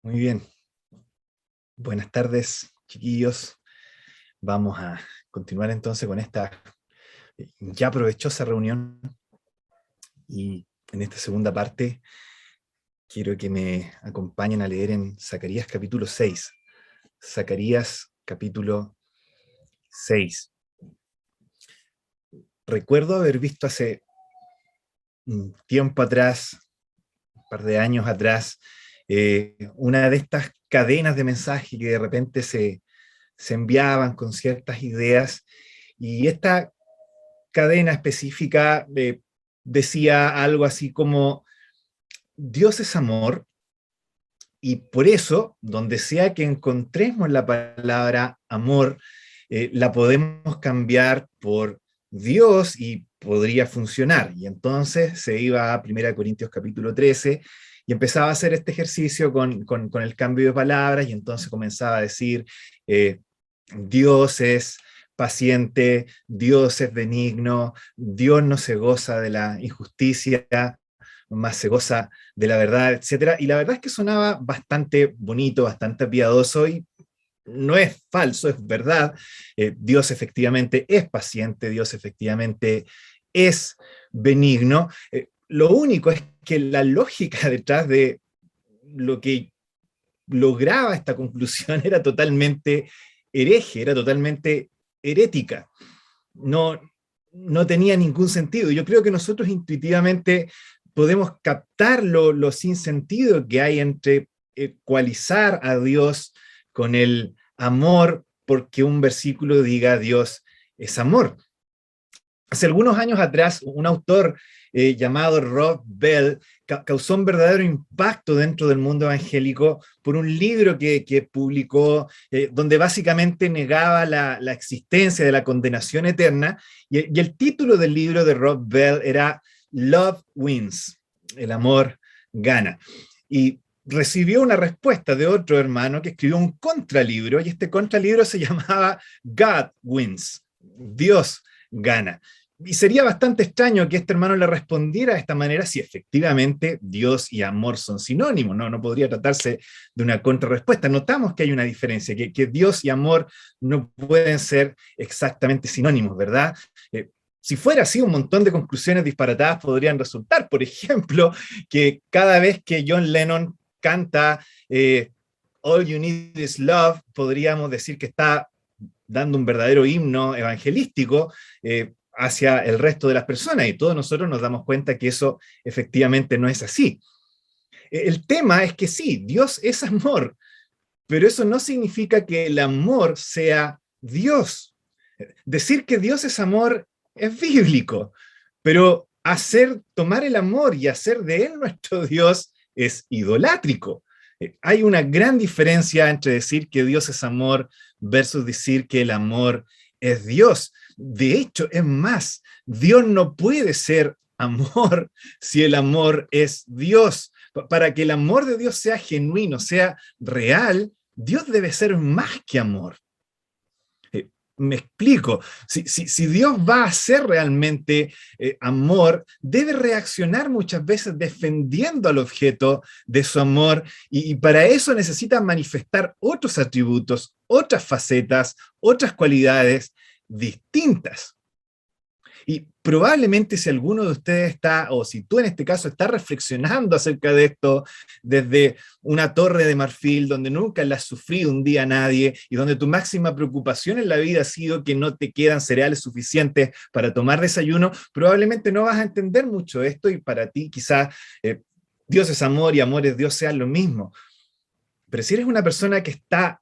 Muy bien. Buenas tardes, chiquillos. Vamos a continuar entonces con esta ya provechosa reunión. Y en esta segunda parte quiero que me acompañen a leer en Zacarías capítulo 6. Zacarías capítulo 6. Recuerdo haber visto hace un tiempo atrás, un par de años atrás, una de estas cadenas de mensaje que de repente se enviaban con ciertas ideas, y esta cadena específica decía algo así como: Dios es amor, y por eso, donde sea que encontremos la palabra amor, la podemos cambiar por Dios y podría funcionar. Y entonces se iba a 1 Corintios capítulo 13 y empezaba a hacer este ejercicio con el cambio de palabras, y entonces comenzaba a decir, Dios es paciente, Dios es benigno, Dios no se goza de la injusticia, más se goza de la verdad, etcétera. Y la verdad es que sonaba bastante bonito, bastante piadoso, y no es falso, es verdad. Dios efectivamente es paciente, Dios efectivamente es benigno. Lo único es que la lógica detrás de lo que lograba esta conclusión era totalmente hereje, era totalmente herética. No, no tenía ningún sentido. Yo creo que nosotros intuitivamente podemos captar lo sin sentido que hay entre ecualizar a Dios con el amor porque un versículo diga Dios es amor. Hace algunos años atrás, un autor llamado Rob Bell causó un verdadero impacto dentro del mundo evangélico por un libro que publicó, donde básicamente negaba la existencia de la condenación eterna, y el título del libro de Rob Bell era Love Wins, el amor gana. Y recibió una respuesta de otro hermano que escribió un contralibro, y este contralibro se llamaba God Wins, Dios gana. Y sería bastante extraño que este hermano le respondiera de esta manera si efectivamente Dios y amor son sinónimos. No podría tratarse de una contrarrespuesta. Notamos que hay una diferencia, que Dios y amor no pueden ser exactamente sinónimos, ¿verdad? Si fuera así, un montón de conclusiones disparatadas podrían resultar. Por ejemplo, que cada vez que John Lennon canta All You Need Is Love, podríamos decir que está dando un verdadero himno evangelístico hacia el resto de las personas, y todos nosotros nos damos cuenta que eso efectivamente no es así. El tema es que sí, Dios es amor, pero eso no significa que el amor sea Dios. Decir que Dios es amor es bíblico, pero tomar el amor y hacer de él nuestro Dios es idolátrico. Hay una gran diferencia entre decir que Dios es amor versus decir que el amor es Dios. De hecho, es más, Dios no puede ser amor si el amor es Dios. Para que el amor de Dios sea genuino, sea real, Dios debe ser más que amor. Me explico. Si Dios va a ser realmente amor, debe reaccionar muchas veces defendiendo al objeto de su amor, y para eso necesita manifestar otros atributos, otras facetas, otras cualidades distintas. Y probablemente si alguno de ustedes está, o si tú en este caso estás reflexionando acerca de esto desde una torre de marfil donde nunca la has sufrido un día nadie, y donde tu máxima preocupación en la vida ha sido que no te quedan cereales suficientes para tomar desayuno, probablemente no vas a entender mucho esto, y para ti quizás Dios es amor y amor es Dios sean lo mismo. Pero si eres una persona que está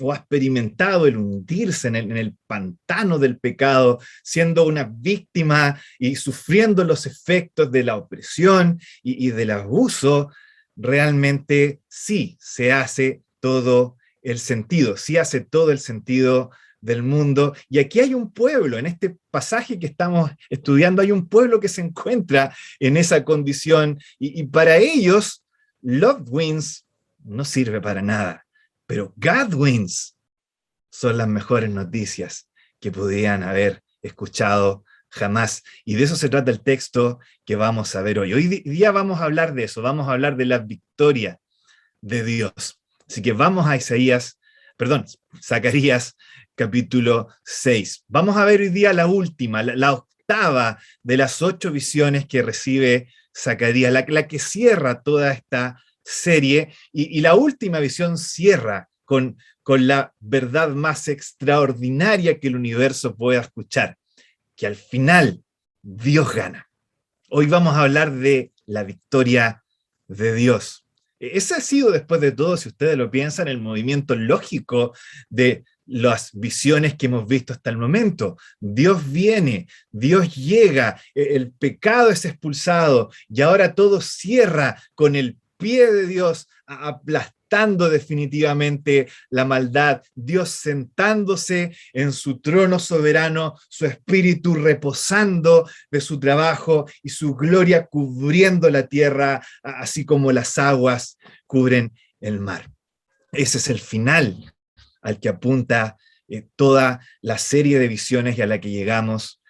o ha experimentado el hundirse en el pantano del pecado, siendo una víctima y sufriendo los efectos de la opresión y del abuso, realmente sí se hace todo el sentido, sí hace todo el sentido del mundo. Y aquí hay un pueblo, en este pasaje que estamos estudiando, hay un pueblo que se encuentra en esa condición, y para ellos, Love Wins no sirve para nada. Pero God Wins son las mejores noticias que podían haber escuchado jamás. Y de eso se trata el texto que vamos a ver hoy. Hoy día vamos a hablar de eso, vamos a hablar de la victoria de Dios. Así que vamos a Zacarías capítulo 6. Vamos a ver hoy día la última, la octava de las 8 visiones que recibe Zacarías, la que cierra toda esta serie, y la última visión cierra con la verdad más extraordinaria que el universo pueda escuchar, que al final Dios gana. Hoy vamos a hablar de la victoria de Dios. Ese ha sido, después de todo, si ustedes lo piensan, el movimiento lógico de las visiones que hemos visto hasta el momento. Dios viene, Dios llega, el pecado es expulsado y ahora todo cierra con el pie de Dios aplastando definitivamente la maldad, Dios sentándose en su trono soberano, su espíritu reposando de su trabajo y su gloria cubriendo la tierra, así como las aguas cubren el mar. Ese es el final al que apunta toda la serie de visiones y a la que llegamos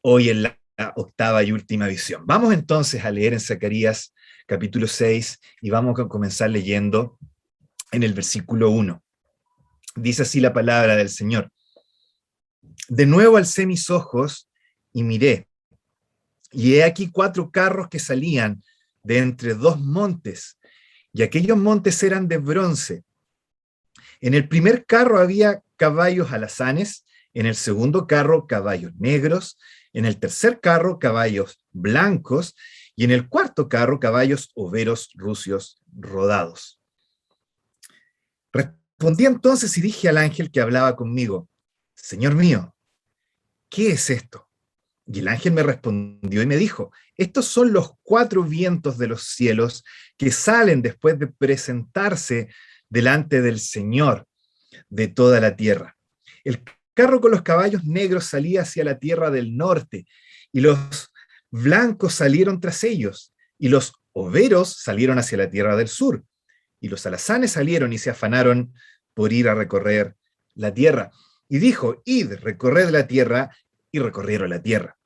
hoy en la octava y última visión. Vamos entonces a leer en Zacarías capítulo 6 y vamos a comenzar leyendo en el versículo 1. Dice así la palabra del Señor. De nuevo alcé mis ojos y miré, y he aquí 4 carros que salían de entre 2 montes, y aquellos montes eran de bronce. En el primer carro había caballos alazanes, en el segundo carro caballos negros, en el tercer carro caballos blancos, y en el cuarto carro caballos overos rucios rodados. Respondí entonces y dije al ángel que hablaba conmigo, Señor mío, ¿qué es esto? Y el ángel me respondió y me dijo, estos son los 4 vientos de los cielos que salen después de presentarse delante del Señor de toda la tierra. El carro con los caballos negros salía hacia la tierra del norte, y los blancos salieron tras ellos, y los overos salieron hacia la tierra del sur, y los alazanes salieron y se afanaron por ir a recorrer la tierra. Y dijo, id, recorred la tierra, y recorrieron la tierra.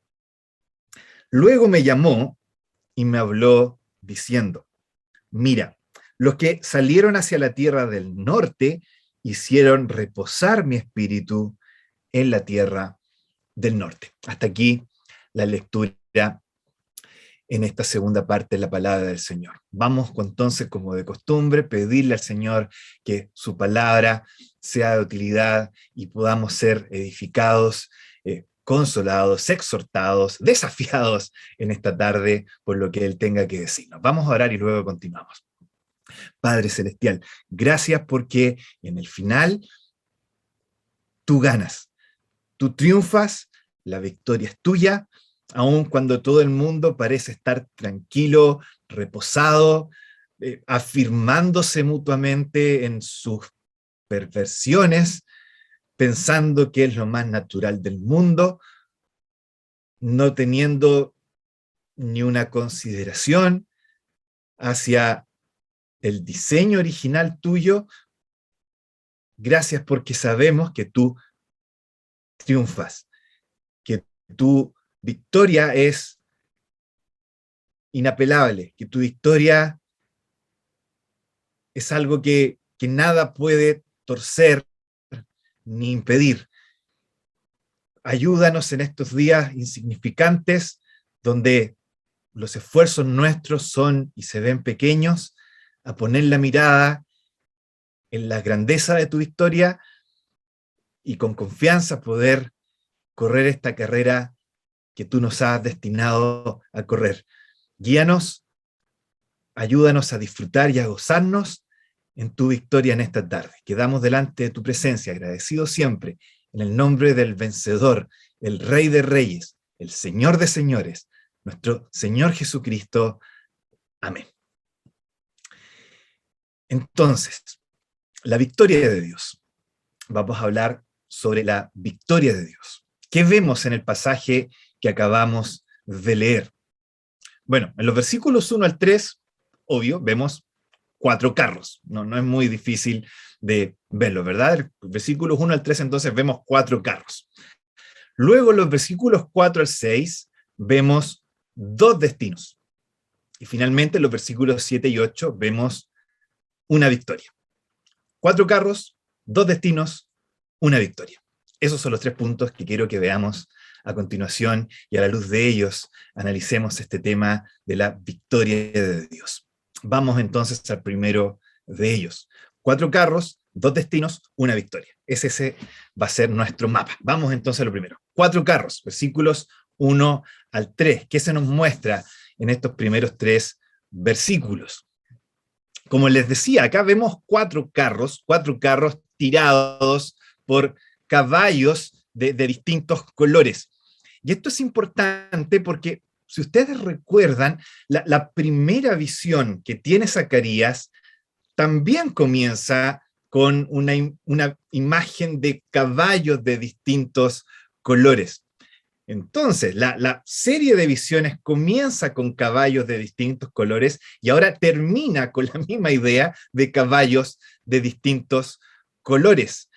Luego me llamó y me habló diciendo, mira, los que salieron hacia la tierra del norte hicieron reposar mi espíritu en la tierra del norte. Hasta aquí la lectura en esta segunda parte de la palabra del Señor. Vamos entonces, como de costumbre, pedirle al Señor que su palabra sea de utilidad y podamos ser edificados, consolados, exhortados, desafiados en esta tarde por lo que Él tenga que decirnos. Vamos a orar y luego continuamos. Padre Celestial, gracias porque en el final tú ganas, tú triunfas, la victoria es tuya, aun cuando todo el mundo parece estar tranquilo, reposado, afirmándose mutuamente en sus perversiones, pensando que es lo más natural del mundo, no teniendo ni una consideración hacia el diseño original tuyo. Gracias porque sabemos que tú triunfas, que tu victoria es inapelable, que tu victoria es algo que nada puede torcer ni impedir. Ayúdanos en estos días insignificantes, donde los esfuerzos nuestros son y se ven pequeños, a poner la mirada en la grandeza de tu victoria y con confianza poder correr esta carrera que tú nos has destinado a correr. Guíanos, ayúdanos a disfrutar y a gozarnos en tu victoria en esta tarde. Quedamos delante de tu presencia, agradecidos siempre, en el nombre del vencedor, el Rey de Reyes, el Señor de Señores, nuestro Señor Jesucristo. Amén. Entonces, la victoria de Dios. Vamos a hablar sobre la victoria de Dios. ¿Qué vemos en el pasaje que acabamos de leer? Bueno, en los versículos 1 al 3, obvio, vemos 4 carros. No es muy difícil de verlo, ¿verdad? Versículos 1 al 3, entonces vemos 4 carros. Luego, en los versículos 4 al 6, vemos 2 destinos. Y finalmente, en los versículos 7 y 8, vemos una victoria. 4 carros, 2 destinos, una victoria. Esos son los 3 puntos que quiero que veamos a continuación, y a la luz de ellos analicemos este tema de la victoria de Dios. Vamos entonces al primero de ellos. 4 carros, 2 destinos, una victoria. Ese va a ser nuestro mapa. Vamos entonces a lo primero. 4 carros, versículos 1 al 3. ¿Qué se nos muestra en estos primeros 3 versículos? Como les decía, acá vemos 4 carros tirados por caballos de distintos colores. Y esto es importante porque, si ustedes recuerdan, la primera visión que tiene Zacarías también comienza con una imagen de caballos de distintos colores. Entonces, la serie de visiones comienza con caballos de distintos colores y ahora termina con la misma idea de caballos de distintos colores,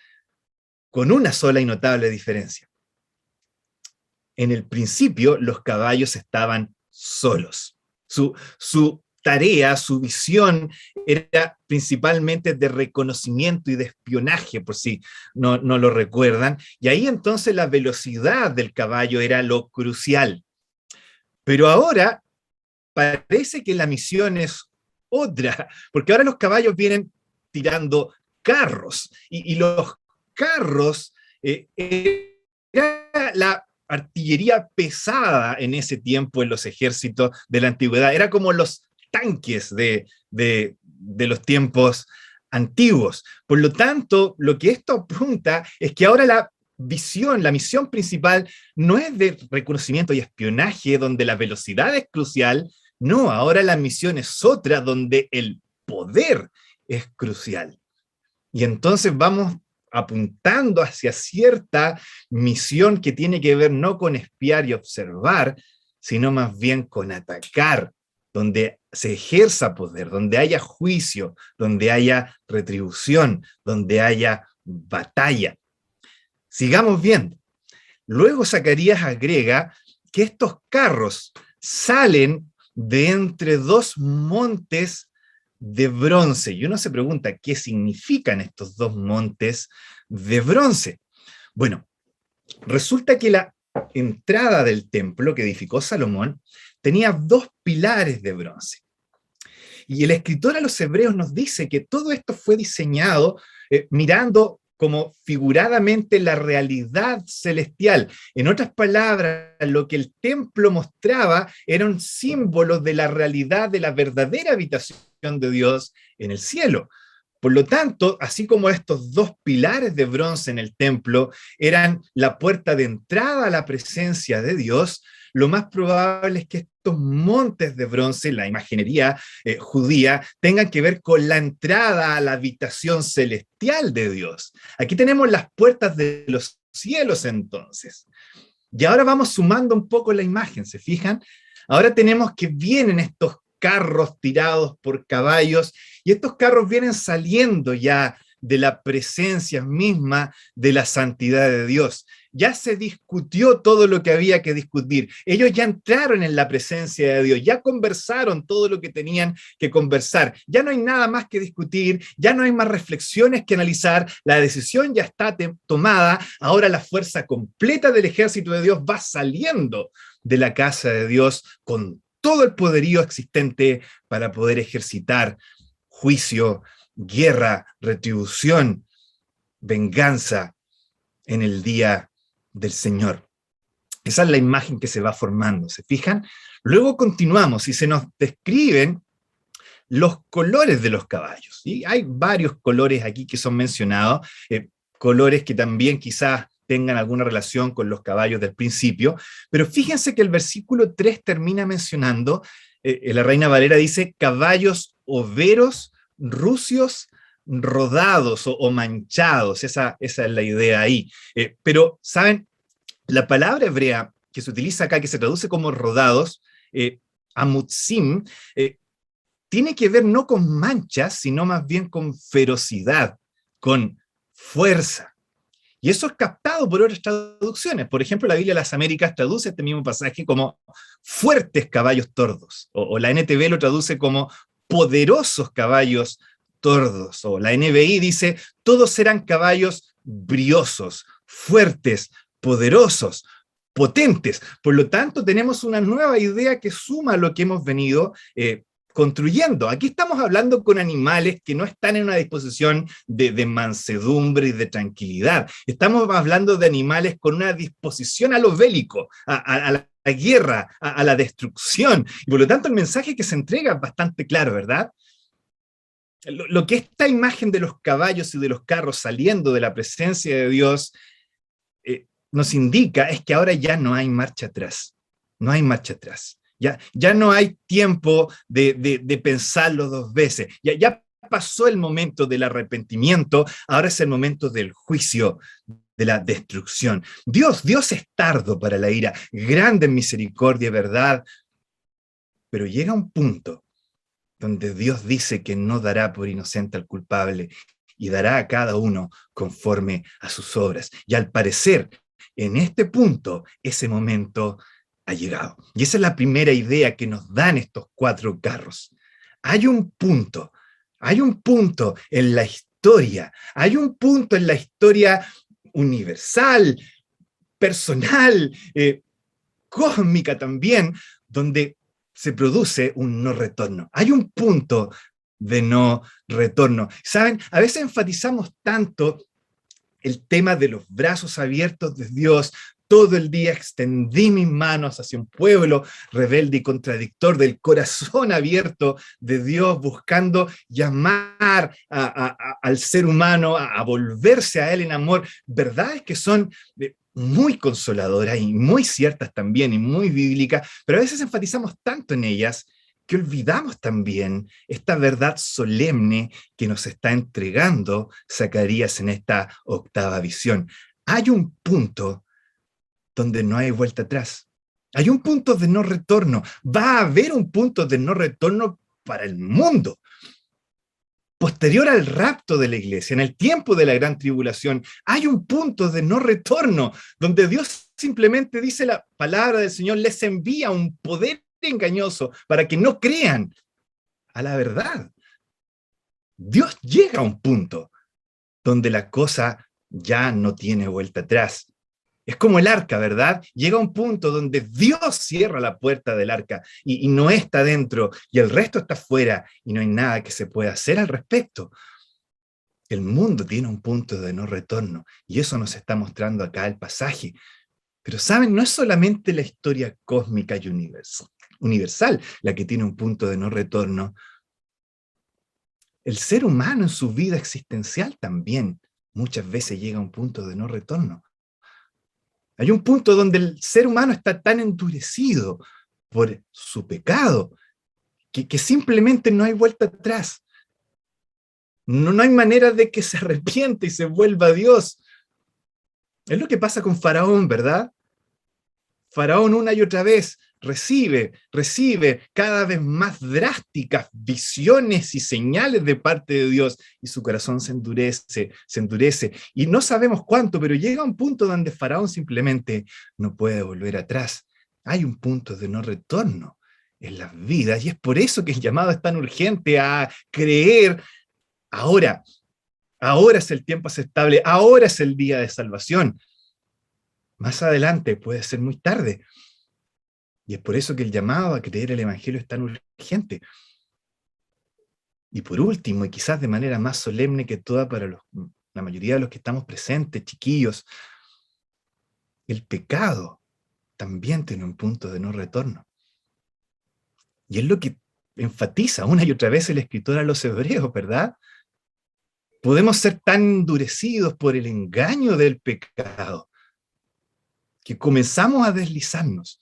con una sola y notable diferencia. En el principio, los caballos estaban solos. Su tarea, su visión era principalmente de reconocimiento y de espionaje, por si no lo recuerdan, y ahí entonces la velocidad del caballo era lo crucial. Pero ahora parece que la misión es otra, porque ahora los caballos vienen tirando carros, y los carros era la artillería pesada en ese tiempo en los ejércitos de la antigüedad, era como los tanques de los tiempos antiguos. Por lo tanto, lo que esto apunta es que ahora la misión principal no es de reconocimiento y espionaje, donde la velocidad es crucial, no, ahora la misión es otra, donde el poder es crucial. Y entonces vamos apuntando hacia cierta misión que tiene que ver no con espiar y observar, sino más bien con atacar, donde se ejerza poder, donde haya juicio, donde haya retribución, donde haya batalla. Sigamos viendo. Luego Zacarías agrega que estos carros salen de entre 2 montes de bronce. Y uno se pregunta, ¿qué significan estos 2 montes de bronce? Bueno, resulta que la entrada del templo que edificó Salomón tenía 2 pilares de bronce. Y el escritor a los hebreos nos dice que todo esto fue diseñado mirando como figuradamente la realidad celestial. En otras palabras, lo que el templo mostraba era un símbolo de la realidad de la verdadera habitación de Dios en el cielo. Por lo tanto, así como estos 2 pilares de bronce en el templo eran la puerta de entrada a la presencia de Dios, lo más probable es que estos montes de bronce, la imaginería judía, tengan que ver con la entrada a la habitación celestial de Dios. Aquí tenemos las puertas de los cielos entonces. Y ahora vamos sumando un poco la imagen, ¿se fijan? Ahora tenemos que vienen estos carros tirados por caballos, y estos carros vienen saliendo ya de la presencia misma de la santidad de Dios. Ya se discutió todo lo que había que discutir. Ellos ya entraron en la presencia de Dios, ya conversaron todo lo que tenían que conversar. Ya no hay nada más que discutir, ya no hay más reflexiones que analizar, la decisión ya está tomada. Ahora la fuerza completa del ejército de Dios va saliendo de la casa de Dios con todo el poderío existente para poder ejercitar juicio, guerra, retribución, venganza en el día del Señor. Esa es la imagen que se va formando, ¿se fijan? Luego continuamos y se nos describen los colores de los caballos. ¿Sí? Hay varios colores aquí que son mencionados, colores que también quizás tengan alguna relación con los caballos del principio, pero fíjense que el versículo 3 termina mencionando, la Reina Valera dice, caballos overos, rucios, rodados o manchados, esa es la idea ahí. Pero, ¿saben? La palabra hebrea que se utiliza acá, que se traduce como rodados, amutzim, tiene que ver no con manchas, sino más bien con ferocidad, con fuerza. Y eso es captado por otras traducciones. Por ejemplo, la Biblia de las Américas traduce este mismo pasaje como fuertes caballos tordos, o la NTV lo traduce como poderosos caballos tordos. O la NBI dice, todos serán caballos briosos, fuertes, poderosos, potentes. Por lo tanto, tenemos una nueva idea que suma a lo que hemos venido construyendo. Aquí estamos hablando con animales que no están en una disposición de mansedumbre y de tranquilidad. Estamos hablando de animales con una disposición a lo bélico, a la guerra, a la destrucción. Y por lo tanto, el mensaje que se entrega es bastante claro, ¿verdad? Lo que esta imagen de los caballos y de los carros saliendo de la presencia de Dios nos indica es que ahora ya no hay marcha atrás. No hay marcha atrás. Ya no hay tiempo de pensarlo dos veces. Ya pasó el momento del arrepentimiento, ahora es el momento del juicio, de la destrucción. Dios es tardo para la ira, grande en misericordia, verdad, pero llega un punto donde Dios dice que no dará por inocente al culpable y dará a cada uno conforme a sus obras. Y al parecer, en este punto, ese momento ha llegado. Y esa es la primera idea que nos dan estos 4 carros. Hay un punto en la historia, hay un punto en la historia universal, personal, cósmica también, donde se produce un no retorno. Hay un punto de no retorno. ¿Saben? A veces enfatizamos tanto el tema de los brazos abiertos de Dios. Todo el día extendí mis manos hacia un pueblo rebelde y contradictor, del corazón abierto de Dios, buscando llamar al ser humano a volverse a Él en amor. Verdades que son muy consoladoras y muy ciertas también y muy bíblicas, pero a veces enfatizamos tanto en ellas que olvidamos también esta verdad solemne que nos está entregando Zacarías en esta 8ª visión. Hay un punto donde no hay vuelta atrás. Hay un punto de no retorno. Va a haber un punto de no retorno para el mundo. Posterior al rapto de la iglesia, en el tiempo de la gran tribulación, hay un punto de no retorno, donde Dios simplemente dice la palabra del Señor, les envía un poder engañoso para que no crean a la verdad. Dios llega a un punto donde la cosa ya no tiene vuelta atrás. Es como el arca, ¿verdad? Llega a un punto donde Dios cierra la puerta del arca y Noé está dentro y el resto está fuera y no hay nada que se pueda hacer al respecto. El mundo tiene un punto de no retorno y eso nos está mostrando acá el pasaje. Pero ¿saben? No es solamente la historia cósmica y universal la que tiene un punto de no retorno. El ser humano en su vida existencial también muchas veces llega a un punto de no retorno. Hay un punto donde el ser humano está tan endurecido por su pecado que simplemente no hay vuelta atrás. No hay manera de que se arrepiente y se vuelva a Dios. Es lo que pasa con Faraón, ¿verdad? Faraón una y otra vez recibe cada vez más drásticas visiones y señales de parte de Dios y su corazón se endurece. Y no sabemos cuánto, pero llega un punto donde Faraón simplemente no puede volver atrás. Hay un punto de no retorno en las vidas y es por eso que el llamado es tan urgente a creer ahora. Ahora es el tiempo aceptable, ahora es el día de salvación. Más adelante puede ser muy tarde. Y es por eso que el llamado a creer el Evangelio es tan urgente. Y por último, y quizás de manera más solemne que toda para la mayoría de los que estamos presentes, chiquillos, el pecado también tiene un punto de no retorno. Y es lo que enfatiza una y otra vez el escritor a los hebreos, ¿verdad? Podemos ser tan endurecidos por el engaño del pecado que comenzamos a deslizarnos.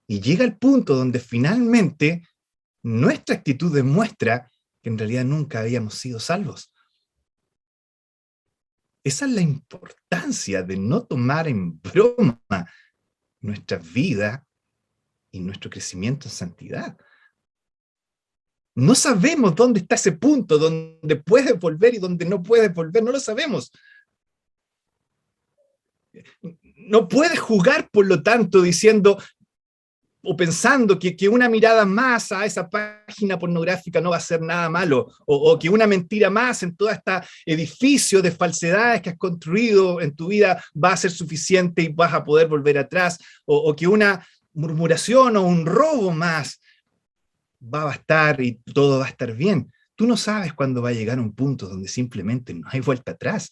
Y llega el punto donde finalmente nuestra actitud demuestra que en realidad nunca habíamos sido salvos. Esa es la importancia de no tomar en broma nuestra vida y nuestro crecimiento en santidad. No sabemos dónde está ese punto, donde puedes volver y donde no puedes volver, no lo sabemos. No puedes jugar, por lo tanto, diciendo, o pensando que una mirada más a esa página pornográfica no va a ser nada malo, o que una mentira más en todo este edificio de falsedades que has construido en tu vida va a ser suficiente y vas a poder volver atrás, o que una murmuración o un robo más va a bastar y todo va a estar bien. Tú no sabes cuándo va a llegar un punto donde simplemente no hay vuelta atrás.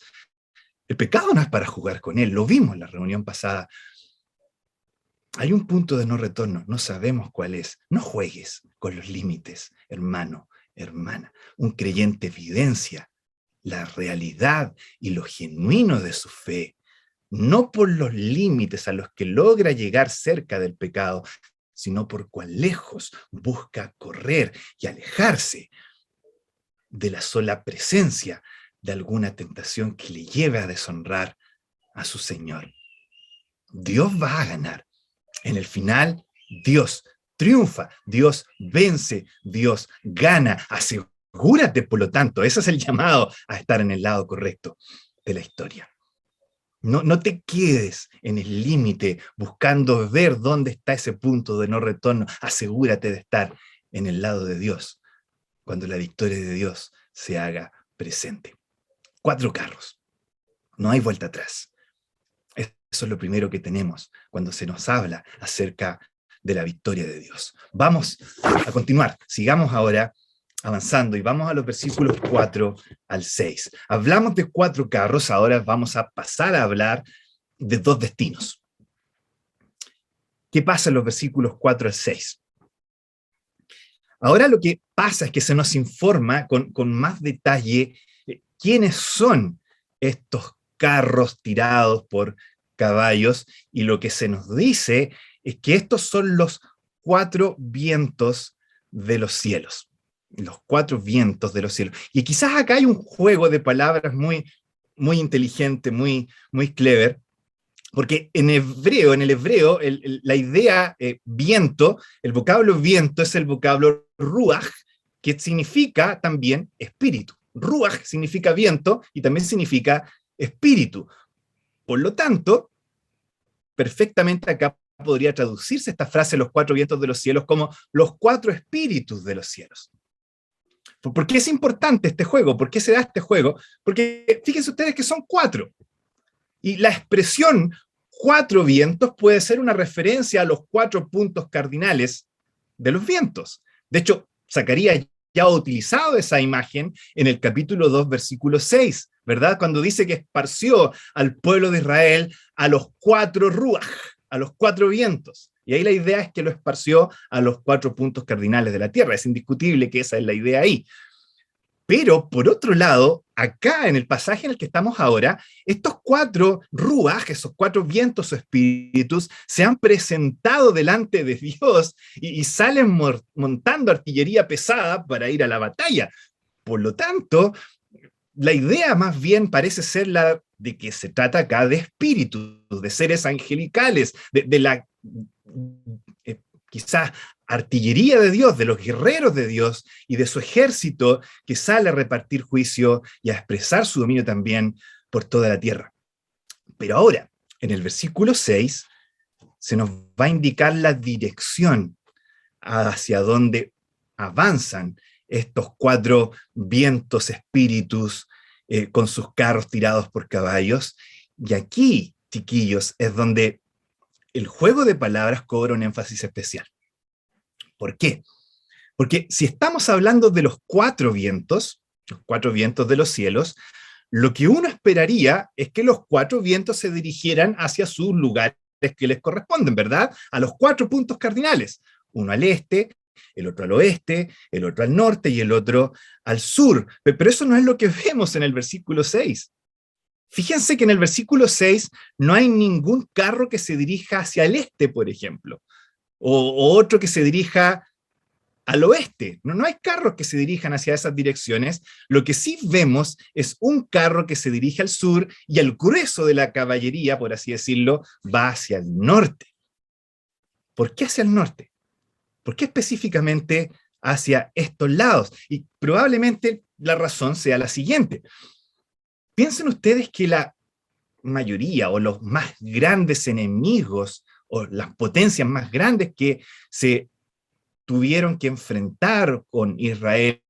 El pecado no es para jugar con él, lo vimos en la reunión pasada. Hay un punto de no retorno, no sabemos cuál es. No juegues con los límites, hermano, hermana. Un creyente evidencia la realidad y lo genuino de su fe, no por los límites a los que logra llegar cerca del pecado, sino por cuán lejos busca correr y alejarse de la sola presencia de alguna tentación que le lleve a deshonrar a su Señor. Dios va a ganar. En el final, Dios triunfa, Dios vence, Dios gana. Asegúrate, por lo tanto, ese es el llamado a estar en el lado correcto de la historia. No te quedes en el límite buscando ver dónde está ese punto de no retorno. Asegúrate de estar en el lado de Dios cuando la victoria de Dios se haga presente. 4 carros. No hay vuelta atrás. Eso es lo primero que tenemos cuando se nos habla acerca de la victoria de Dios. Vamos a continuar. Sigamos ahora avanzando y vamos a los versículos 4 al 6. Hablamos de 4 carros, ahora vamos a pasar a hablar de 2 destinos. ¿Qué pasa en los versículos 4 al 6? Ahora lo que pasa es que se nos informa con más detalle quiénes son estos carros tirados por caballos, y lo que se nos dice es que estos son los 4 vientos de los cielos. Los 4 vientos de los cielos. Y quizás acá hay un juego de palabras muy, muy inteligente, muy, muy clever, porque en el hebreo, la idea viento, el vocablo viento es el vocablo ruach, que significa también espíritu. Ruach significa viento y también significa espíritu. Por lo tanto, perfectamente acá podría traducirse esta frase, los 4 vientos de los cielos, como los 4 espíritus de los cielos. ¿Por qué es importante este juego? ¿Por qué se da este juego? Porque fíjense ustedes que son 4. Y la expresión 4 vientos puede ser una referencia a los 4 puntos cardinales de los vientos. De hecho, Zacarías ya ha utilizado esa imagen en el capítulo 2, versículo 6, ¿verdad? Cuando dice que esparció al pueblo de Israel a los 4 ruaj, a los 4 vientos. Y ahí la idea es que lo esparció a los 4 puntos cardinales de la tierra. Es indiscutible que esa es la idea ahí. Pero, por otro lado, acá en el pasaje en el que estamos ahora, estos 4 ruaj, esos 4 vientos o espíritus, se han presentado delante de Dios y salen montando artillería pesada para ir a la batalla. Por lo tanto, la idea más bien parece ser la de que se trata acá de espíritus, de seres angelicales, de la quizás artillería de Dios, de los guerreros de Dios y de su ejército que sale a repartir juicio y a expresar su dominio también por toda la tierra. Pero ahora, en el versículo 6, se nos va a indicar la dirección hacia donde avanzan estos 4 vientos espíritus con sus carros tirados por caballos. Y aquí, chiquillos, es donde el juego de palabras cobra un énfasis especial. ¿Por qué? Porque si estamos hablando de los 4 vientos de los cielos, lo que uno esperaría es que los 4 vientos se dirigieran hacia sus lugares que les corresponden, ¿verdad? A los 4 puntos cardinales. Uno al este, el otro al oeste, el otro al norte y el otro al sur. Pero eso no es lo que vemos en el versículo 6. Fíjense que en el versículo 6 no hay ningún carro que se dirija hacia el este, por ejemplo, o otro que se dirija al oeste. No hay carros que se dirijan hacia esas direcciones. Lo que sí vemos es un carro que se dirige al sur y el grueso de la caballería, por así decirlo, va hacia el norte. ¿Por qué hacia el norte? ¿Por qué específicamente hacia estos lados? Y probablemente la razón sea la siguiente. Piensen ustedes que la mayoría o los más grandes enemigos o las potencias más grandes que se tuvieron que enfrentar con Israel,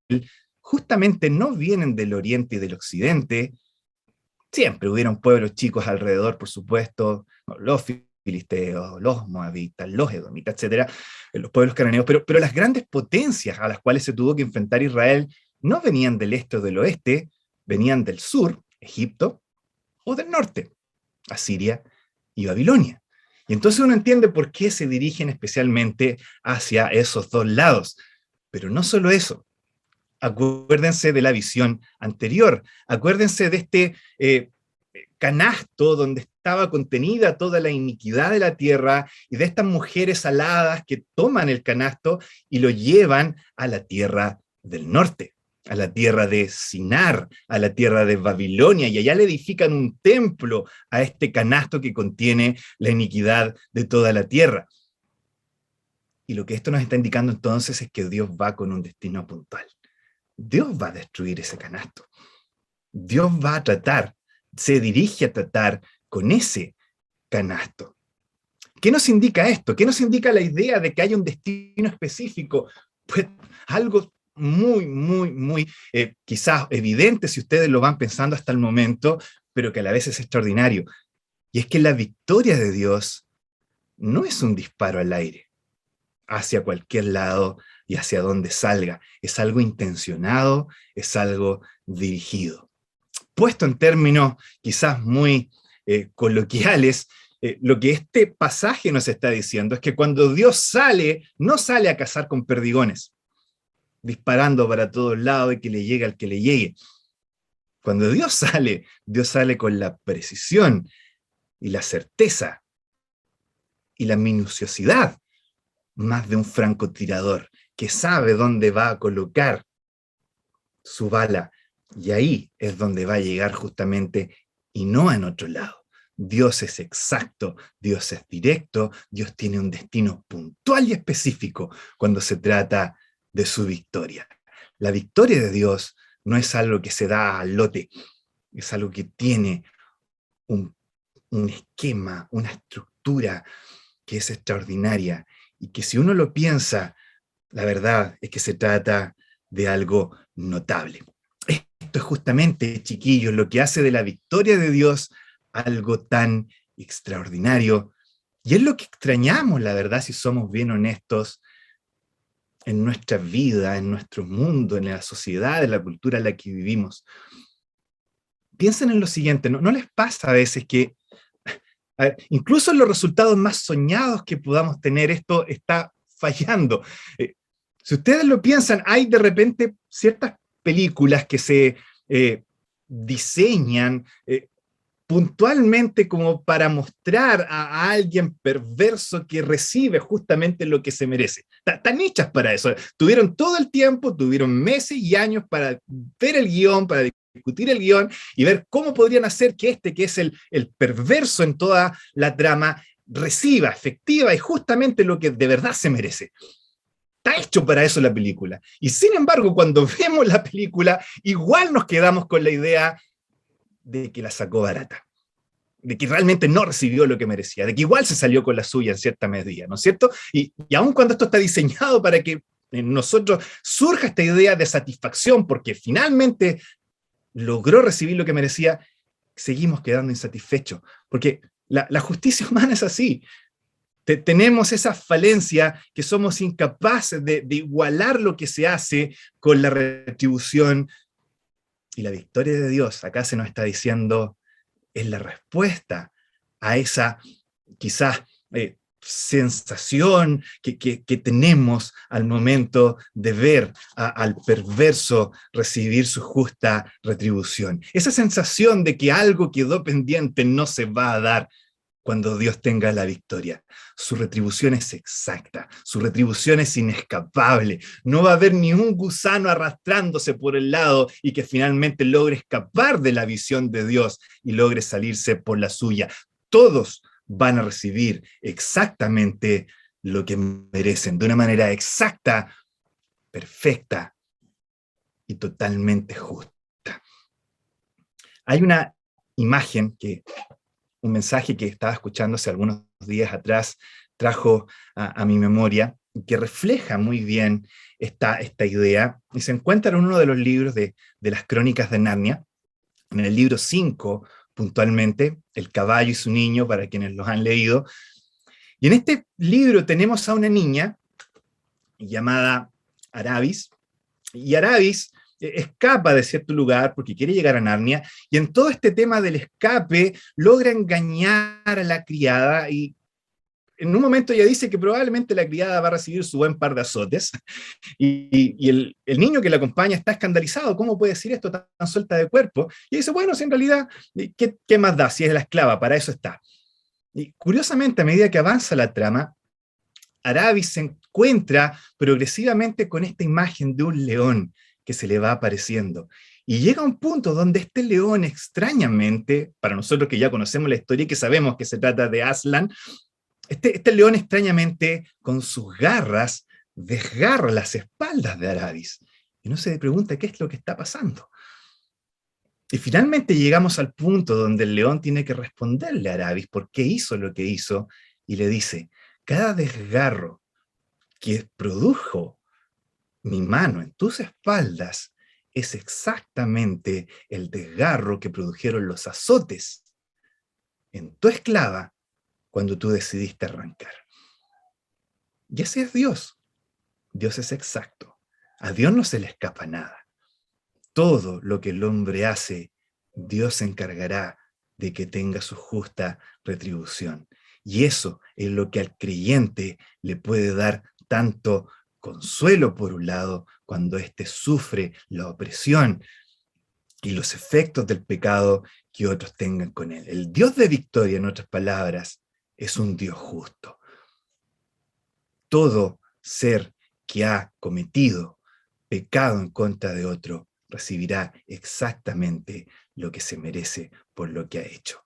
justamente no vienen del oriente y del occidente. Siempre hubieron pueblos chicos alrededor, por supuesto, los filisteos, los moabitas, los edomitas, etcétera, los pueblos cananeos, pero las grandes potencias a las cuales se tuvo que enfrentar Israel no venían del este o del oeste, venían del sur, Egipto, o del norte, Asiria y Babilonia. Y entonces uno entiende por qué se dirigen especialmente hacia esos dos lados. Pero no solo eso. Acuérdense de la visión anterior. Acuérdense de este canasto donde estaba contenida toda la iniquidad de la tierra y de estas mujeres aladas que toman el canasto y lo llevan a la tierra del norte, a la tierra de Sinar, a la tierra de Babilonia, y allá le edifican un templo a este canasto que contiene la iniquidad de toda la tierra. Y lo que esto nos está indicando entonces es que Dios va con un destino puntual. Dios va a destruir ese canasto. Dios va a tratar, se dirige a tratar con ese canasto. ¿Qué nos indica esto? ¿Qué nos indica la idea de que hay un destino específico? Pues algo muy, quizás evidente si ustedes lo van pensando hasta el momento, pero que a la vez es extraordinario. Y es que la victoria de Dios no es un disparo al aire, hacia cualquier lado y hacia donde salga. Es algo intencionado, es algo dirigido. Puesto en términos quizás muy coloquiales, lo que este pasaje nos está diciendo es que cuando Dios sale, no sale a cazar con perdigones, disparando para todos lados y que le llegue al que le llegue. Cuando Dios sale con la precisión y la certeza y la minuciosidad más de un francotirador que sabe dónde va a colocar su bala, y ahí es donde va a llegar justamente y no en otro lado. Dios es exacto, Dios es directo, Dios tiene un destino puntual y específico cuando se trata de su victoria. La victoria de Dios no es algo que se da al lote, es algo que tiene un esquema, una estructura que es extraordinaria y que si uno lo piensa, la verdad es que se trata de algo notable. Esto es justamente, chiquillos, lo que hace de la victoria de Dios algo tan extraordinario. Y es lo que extrañamos, la verdad, si somos bien honestos, en nuestra vida, en nuestro mundo, en la sociedad, en la cultura en la que vivimos. Piensen en lo siguiente, ¿no les pasa a veces que incluso en los resultados más soñados que podamos tener, esto está fallando? Si ustedes lo piensan, hay de repente ciertas películas que se diseñan puntualmente como para mostrar a alguien perverso que recibe justamente lo que se merece. Están hechas para eso. Tuvieron todo el tiempo, tuvieron meses y años para ver el guión, para discutir el guión y ver cómo podrían hacer que que es el perverso en toda la trama, reciba efectiva y justamente lo que de verdad se merece. Está hecho para eso la película. Y sin embargo, cuando vemos la película, igual nos quedamos con la idea de que la sacó barata, de que realmente no recibió lo que merecía, de que igual se salió con la suya en cierta medida, ¿no es cierto? Y aun cuando esto está diseñado para que en nosotros surja esta idea de satisfacción, porque finalmente logró recibir lo que merecía, seguimos quedando insatisfechos, porque la justicia humana es así. Tenemos esa falencia que somos incapaces de igualar lo que se hace con la retribución, y la victoria de Dios acá se nos está diciendo es la respuesta a esa quizás sensación que tenemos al momento de ver al perverso recibir su justa retribución. Esa sensación de que algo quedó pendiente no se va a dar cuando Dios tenga la victoria. Su retribución es exacta, su retribución es inescapable. No va a haber ni un gusano arrastrándose por el lado y que finalmente logre escapar de la visión de Dios y logre salirse por la suya. Todos van a recibir exactamente lo que merecen, de una manera exacta, perfecta y totalmente justa. Hay una imagen un mensaje que estaba escuchando hace algunos días atrás trajo a mi memoria, que refleja muy bien esta idea, y se encuentra en uno de los libros de las Crónicas de Narnia, en el libro 5, puntualmente, El caballo y su niño, para quienes los han leído. Y en este libro tenemos a una niña llamada Arabis, y Arabis escapa de cierto lugar porque quiere llegar a Narnia, y en todo este tema del escape logra engañar a la criada, y en un momento ella dice que probablemente la criada va a recibir su buen par de azotes, y el niño que la acompaña está escandalizado. ¿Cómo puede decir esto tan suelta de cuerpo? Y dice, bueno, si en realidad, ¿qué más da? Si es la esclava, para eso está. Y curiosamente, a medida que avanza la trama, Arabis se encuentra progresivamente con esta imagen de un león que se le va apareciendo. Y llega a un punto donde este león, extrañamente, para nosotros que ya conocemos la historia y que sabemos que se trata de Aslan, este león extrañamente, con sus garras, desgarra las espaldas de Arabis. Y uno se pregunta qué es lo que está pasando. Y finalmente llegamos al punto donde el león tiene que responderle a Arabis por qué hizo lo que hizo, y le dice, cada desgarro que produjo mi mano en tus espaldas es exactamente el desgarro que produjeron los azotes en tu esclava cuando tú decidiste arrancar. Y ese es Dios. Dios es exacto. A Dios no se le escapa nada. Todo lo que el hombre hace, Dios se encargará de que tenga su justa retribución. Y eso es lo que al creyente le puede dar tanto consuelo, por un lado, cuando éste sufre la opresión y los efectos del pecado que otros tengan con él. El Dios de victoria, en otras palabras, es un Dios justo. Todo ser que ha cometido pecado en contra de otro recibirá exactamente lo que se merece por lo que ha hecho.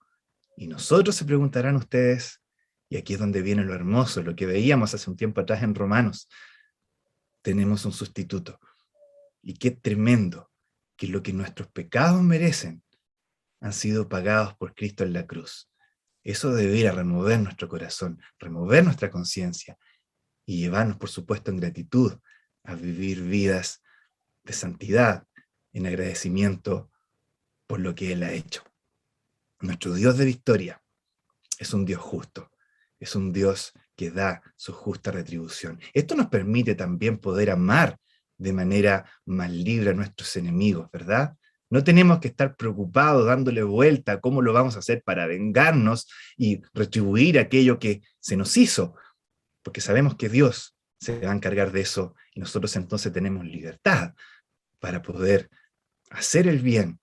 Y nosotros, se preguntarán ustedes, y aquí es donde viene lo hermoso, lo que veíamos hace un tiempo atrás en Romanos, tenemos un sustituto. Y qué tremendo que lo que nuestros pecados merecen han sido pagados por Cristo en la cruz. Eso debería remover nuestro corazón, remover nuestra conciencia y llevarnos, por supuesto, en gratitud a vivir vidas de santidad, en agradecimiento por lo que Él ha hecho. Nuestro Dios de victoria es un Dios justo, es un Dios que da su justa retribución. Esto nos permite también poder amar de manera más libre a nuestros enemigos, ¿verdad? No tenemos que estar preocupados dándole vuelta a cómo lo vamos a hacer para vengarnos y retribuir aquello que se nos hizo, porque sabemos que Dios se va a encargar de eso, y nosotros entonces tenemos libertad para poder hacer el bien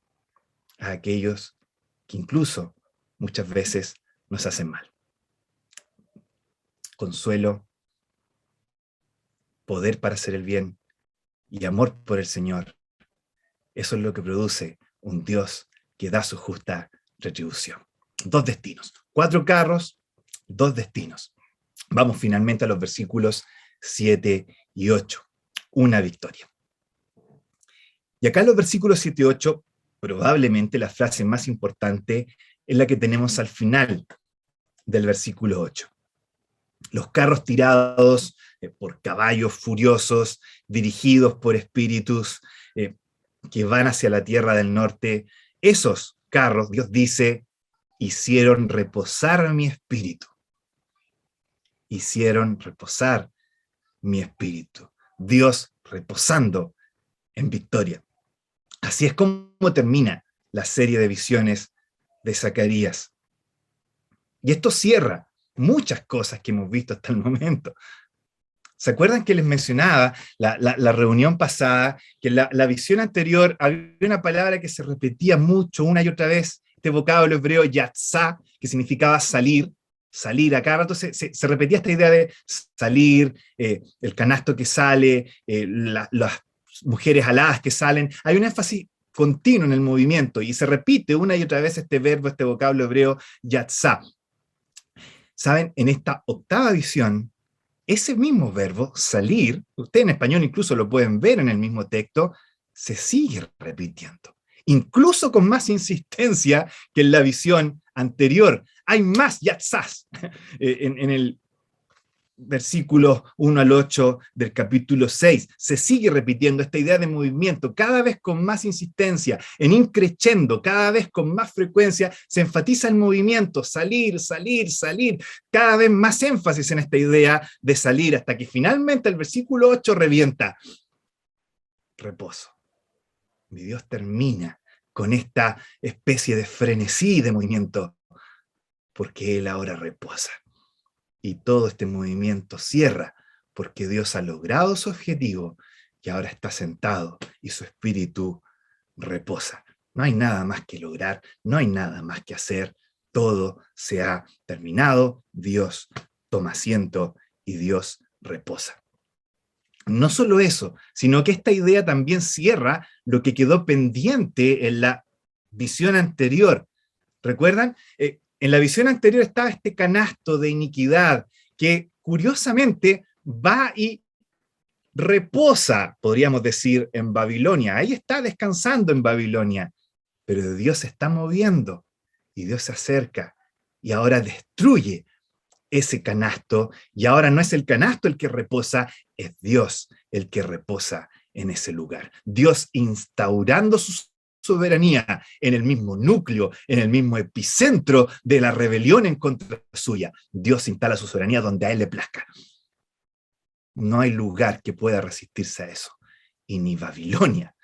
a aquellos que incluso muchas veces nos hacen mal. Consuelo, poder para hacer el bien y amor por el Señor. Eso es lo que produce un Dios que da su justa retribución. 2 destinos, 4 carros, 2 destinos. Vamos finalmente a los versículos 7 y 8. Una victoria. Y acá en los versículos 7 y 8, probablemente la frase más importante es la que tenemos al final del versículo 8. Los carros tirados por caballos furiosos, dirigidos por espíritus que van hacia la tierra del norte, esos carros, Dios dice, hicieron reposar mi espíritu. Hicieron reposar mi espíritu. Dios reposando en victoria. Así es como termina la serie de visiones de Zacarías. Y esto cierra muchas cosas que hemos visto hasta el momento. ¿Se acuerdan que les mencionaba la reunión pasada, que en la visión anterior había una palabra que se repetía mucho una y otra vez, este vocablo hebreo yatzá, que significaba salir, salir? A cada rato se repetía esta idea de salir, el canasto que sale, las mujeres aladas que salen. Hay un énfasis continuo en el movimiento y se repite una y otra vez este verbo, este vocablo hebreo yatzá. ¿Saben? En esta octava visión, ese mismo verbo, salir, ustedes en español incluso lo pueden ver en el mismo texto, se sigue repitiendo, incluso con más insistencia que en la visión anterior. hay más yatzás. En el versículos 1 al 8 del capítulo 6, se sigue repitiendo esta idea de movimiento, cada vez con más insistencia, en increchendo, cada vez con más frecuencia, se enfatiza el movimiento, salir, salir, salir, cada vez más énfasis en esta idea de salir, hasta que finalmente el versículo 8 revienta. Reposo. Mi Dios termina con esta especie de frenesí de movimiento, porque Él ahora reposa. Y todo este movimiento cierra, porque Dios ha logrado su objetivo y ahora está sentado y su espíritu reposa. No hay nada más que lograr, no hay nada más que hacer, todo se ha terminado, Dios toma asiento y Dios reposa. No solo eso, sino que esta idea también cierra lo que quedó pendiente en la visión anterior. ¿Recuerdan? En la visión anterior estaba este canasto de iniquidad que curiosamente va y reposa, podríamos decir, en Babilonia. Ahí está descansando en Babilonia. Pero Dios se está moviendo y Dios se acerca y ahora destruye ese canasto, y ahora no es el canasto el que reposa, es Dios el que reposa en ese lugar. Dios instaurando su soberanía en el mismo núcleo, en el mismo epicentro de la rebelión en contra suya. Dios instala su soberanía donde a Él le plazca. No hay lugar que pueda resistirse a eso. Y ni Babilonia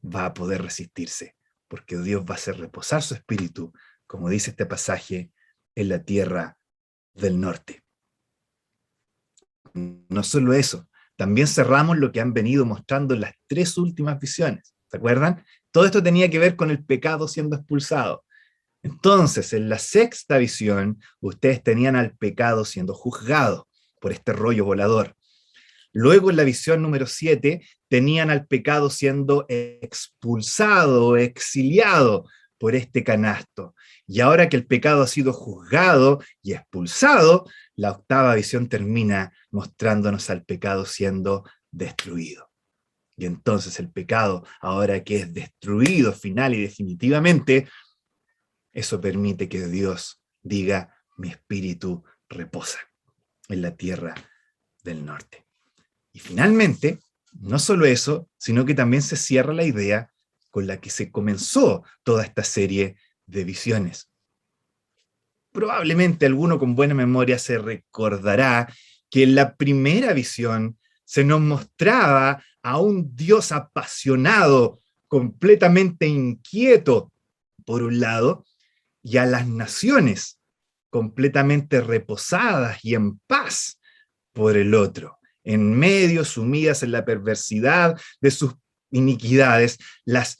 va a poder resistirse, porque Dios va a hacer reposar su espíritu, como dice este pasaje, en la tierra del norte. No solo eso, también cerramos lo que han venido mostrando en las 3 últimas visiones. ¿Se acuerdan? Todo esto tenía que ver con el pecado siendo expulsado. Entonces, en la 6ª visión, ustedes tenían al pecado siendo juzgado por este rollo volador. Luego, en la visión número 7, tenían al pecado siendo expulsado, exiliado por este canasto. Y ahora que el pecado ha sido juzgado y expulsado, la 8ª visión termina mostrándonos al pecado siendo destruido. Y entonces el pecado, ahora que es destruido final y definitivamente, eso permite que Dios diga, mi espíritu reposa en la tierra del norte. Y finalmente, no solo eso, sino que también se cierra la idea con la que se comenzó toda esta serie de visiones. Probablemente alguno con buena memoria se recordará que en la primera visión se nos mostraba a un Dios apasionado, completamente inquieto, por un lado, y a las naciones completamente reposadas y en paz, por el otro. En medio, sumidas en la perversidad de sus iniquidades, las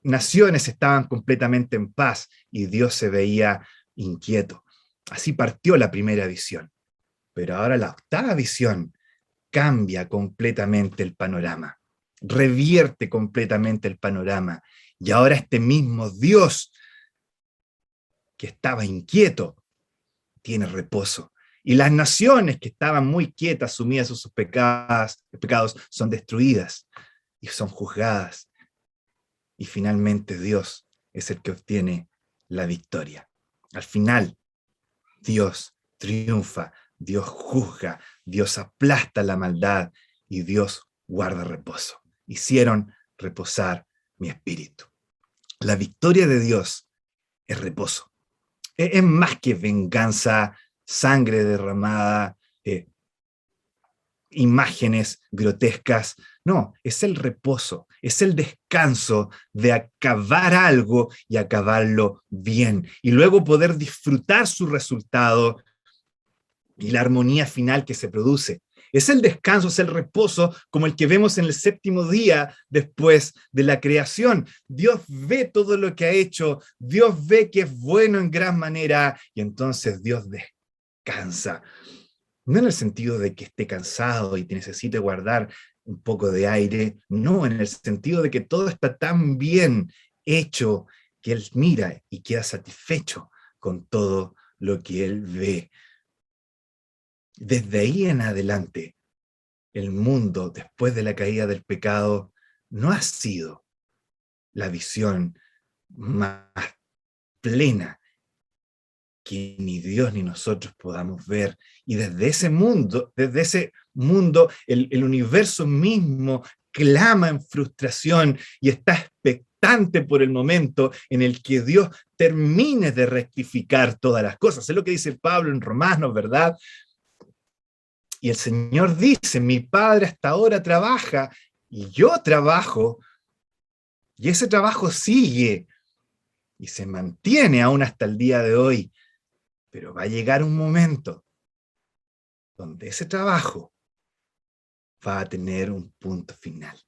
naciones estaban completamente en paz y Dios se veía inquieto. Así partió la primera visión. Pero ahora la 8ª visión cambia completamente el panorama, revierte completamente el panorama. Y ahora este mismo Dios que estaba inquieto tiene reposo. Y las naciones que estaban muy quietas, sumidas en sus pecados, son destruidas y son juzgadas. Y finalmente Dios es el que obtiene la victoria. Al final, Dios triunfa, Dios juzga, Dios aplasta la maldad y Dios guarda reposo. Hicieron reposar mi espíritu. La victoria de Dios es reposo. Es más que venganza, sangre derramada, imágenes grotescas. No, es el reposo, es el descanso de acabar algo y acabarlo bien. Y luego poder disfrutar su resultado y la armonía final que se produce. Es el descanso, es el reposo como el que vemos en el 7º día después de la creación. Dios ve todo lo que ha hecho, Dios ve que es bueno en gran manera y entonces Dios descansa. No en el sentido de que esté cansado y que necesite guardar un poco de aire, no, en el sentido de que todo está tan bien hecho que Él mira y queda satisfecho con todo lo que Él ve. Desde ahí en adelante, el mundo, después de la caída del pecado, no ha sido la visión más plena que ni Dios ni nosotros podamos ver. Y desde ese mundo, el universo mismo clama en frustración y está expectante por el momento en el que Dios termine de rectificar todas las cosas. Es lo que dice Pablo en Romanos, ¿verdad? Y el Señor dice, mi Padre hasta ahora trabaja y yo trabajo, y ese trabajo sigue y se mantiene aún hasta el día de hoy. Pero va a llegar un momento donde ese trabajo va a tener un punto final,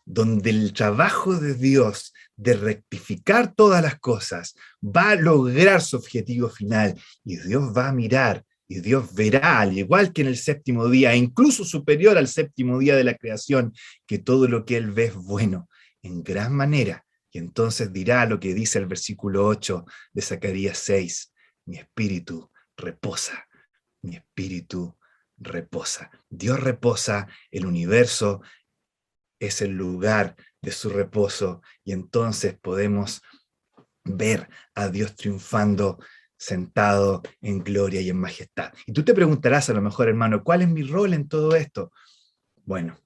donde el trabajo de Dios de rectificar todas las cosas va a lograr su objetivo final, y Dios va a mirar y Dios verá, al igual que en el séptimo día, e incluso superior al séptimo día de la creación, que todo lo que Él ve es bueno, en gran manera, y entonces dirá lo que dice el versículo 8 de Zacarías 6, mi espíritu reposa, mi espíritu reposa. Dios reposa, el universo es el lugar de su reposo, y entonces podemos ver a Dios triunfando, sentado en gloria y en majestad. Y tú te preguntarás a lo mejor, hermano, ¿cuál es mi rol en todo esto? Bueno,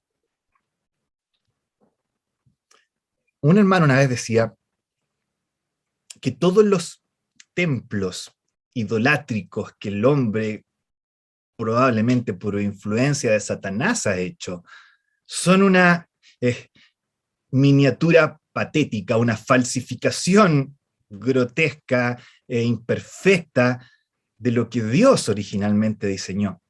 un hermano una vez decía que todos los templos idolátricos que el hombre, probablemente por influencia de Satanás, ha hecho, son una miniatura patética, una falsificación grotesca e imperfecta de lo que Dios originalmente diseñó.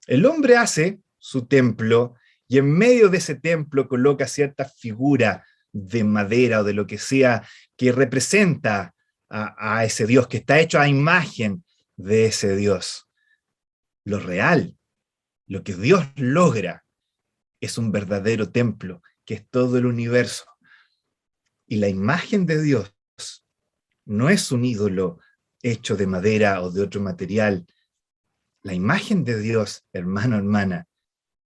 El hombre hace su templo y en medio de ese templo coloca cierta figura de madera o de lo que sea que representa a ese Dios, que está hecho a imagen de ese Dios. Lo real, lo que Dios logra, es un verdadero templo, que es todo el universo. Y la imagen de Dios no es un ídolo hecho de madera o de otro material. La imagen de Dios, hermano, hermana,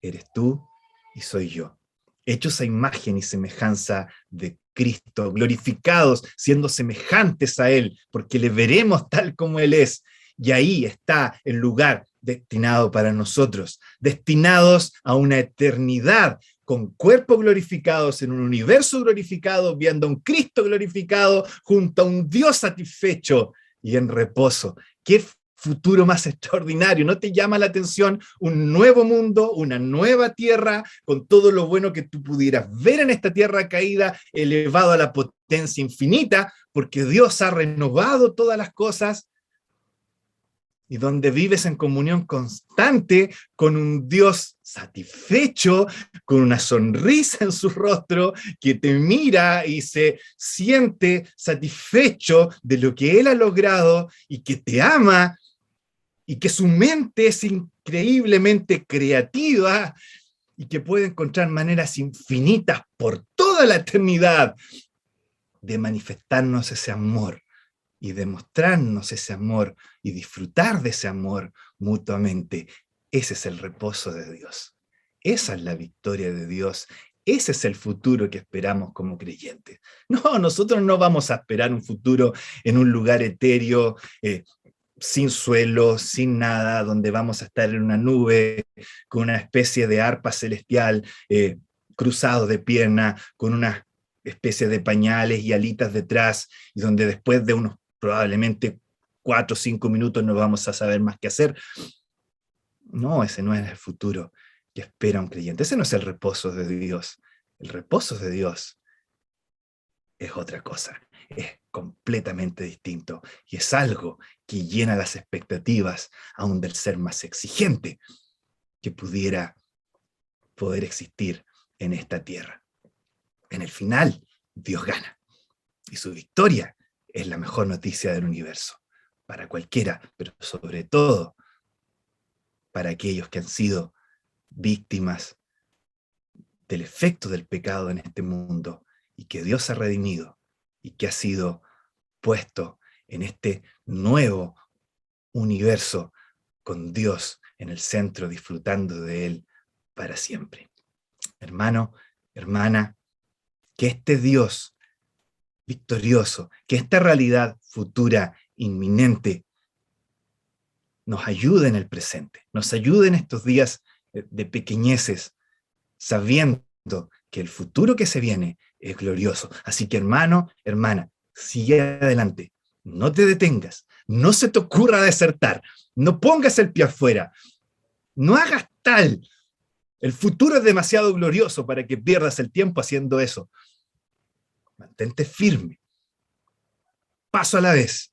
eres tú y soy yo. Hechos a imagen y semejanza de Cristo, glorificados, siendo semejantes a Él, porque le veremos tal como Él es. Y ahí está el lugar destinado para nosotros, destinados a una eternidad, con cuerpos glorificados en un universo glorificado, viendo a un Cristo glorificado junto a un Dios satisfecho y en reposo. ¡Qué futuro más extraordinario! ¿No te llama la atención un nuevo mundo, una nueva tierra, con todo lo bueno que tú pudieras ver en esta tierra caída, elevado a la potencia infinita, porque Dios ha renovado todas las cosas, y donde vives en comunión constante con un Dios satisfecho, con una sonrisa en su rostro, que te mira y se siente satisfecho de lo que Él ha logrado y que te ama, y que su mente es increíblemente creativa y que puede encontrar maneras infinitas por toda la eternidad de manifestarnos ese amor y demostrarnos ese amor y disfrutar de ese amor mutuamente. Ese es el reposo de Dios. Esa es la victoria de Dios. Ese es el futuro que esperamos como creyentes. No, nosotros no vamos a esperar un futuro en un lugar etéreo, sin suelo, sin nada, donde vamos a estar en una nube, con una especie de arpa celestial, cruzados de pierna, con una especie de pañales y alitas detrás, y donde después de unos probablemente 4 o 5 minutos no vamos a saber más qué hacer. No, ese no es el futuro que espera un creyente. Ese no es el reposo de Dios. El reposo de Dios es otra cosa, es completamente distinto, y es algo que llena las expectativas aún del ser más exigente que pudiera poder existir en esta tierra. En el final, Dios gana, y su victoria es la mejor noticia del universo, para cualquiera, pero sobre todo para aquellos que han sido víctimas del efecto del pecado en este mundo, y que Dios ha redimido, y que ha sido puesto en este nuevo universo con Dios en el centro, disfrutando de Él para siempre. Hermano, hermana, que este Dios victorioso, que esta realidad futura, inminente, nos ayude en el presente, nos ayude en estos días de pequeñeces, sabiendo que el futuro que se viene es glorioso. Así que hermano, hermana, sigue adelante, no te detengas, no se te ocurra desertar, no pongas el pie afuera, no hagas tal. El futuro es demasiado glorioso para que pierdas el tiempo haciendo eso. Mantente firme, paso a la vez.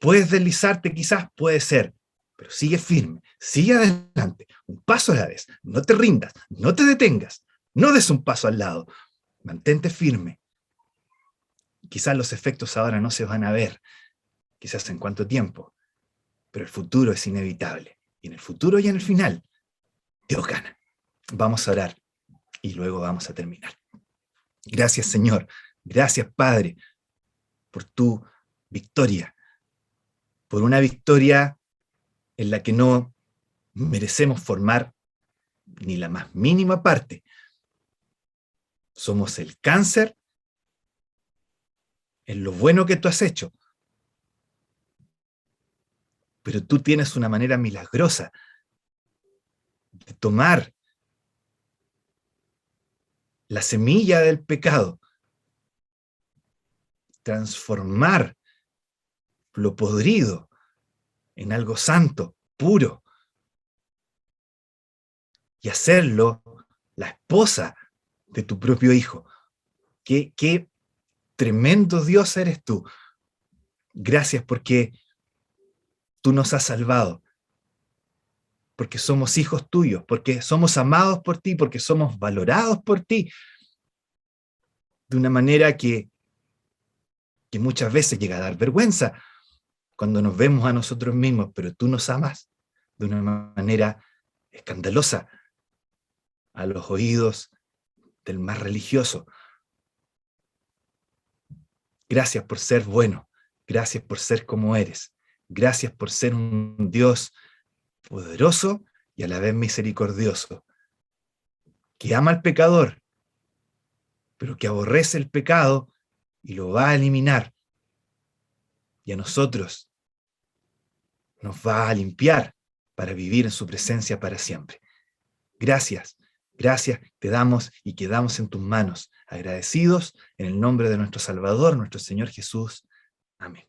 Puedes deslizarte quizás, puede ser, pero sigue firme, sigue adelante, un paso a la vez. No te rindas, no te detengas, no des un paso al lado. Mantente firme. Quizás los efectos ahora no se van a ver, quizás en cuánto tiempo, pero el futuro es inevitable. Y en el futuro y en el final, Dios gana. Vamos a orar y luego vamos a terminar. Gracias, Señor. Gracias, Padre, por tu victoria, por una victoria en la que no merecemos formar ni la más mínima parte. Somos el cáncer en lo bueno que tú has hecho. Pero tú tienes una manera milagrosa de tomar la semilla del pecado, transformar lo podrido en algo santo, puro, y hacerlo la esposa de tu propio hijo. Qué tremendo Dios eres tú. Gracias porque tú nos has salvado, porque somos hijos tuyos, porque somos amados por ti, porque somos valorados por ti, de una manera que muchas veces llega a dar vergüenza cuando nos vemos a nosotros mismos, pero tú nos amas de una manera escandalosa a los oídos del más religioso. Gracias por ser bueno, gracias por ser como eres, gracias por ser un Dios poderoso y a la vez misericordioso, que ama al pecador, pero que aborrece el pecado y lo va a eliminar. Y a nosotros nos va a limpiar para vivir en su presencia para siempre. Gracias, gracias te damos y quedamos en tus manos, agradecidos en el nombre de nuestro Salvador, nuestro Señor Jesús. Amén.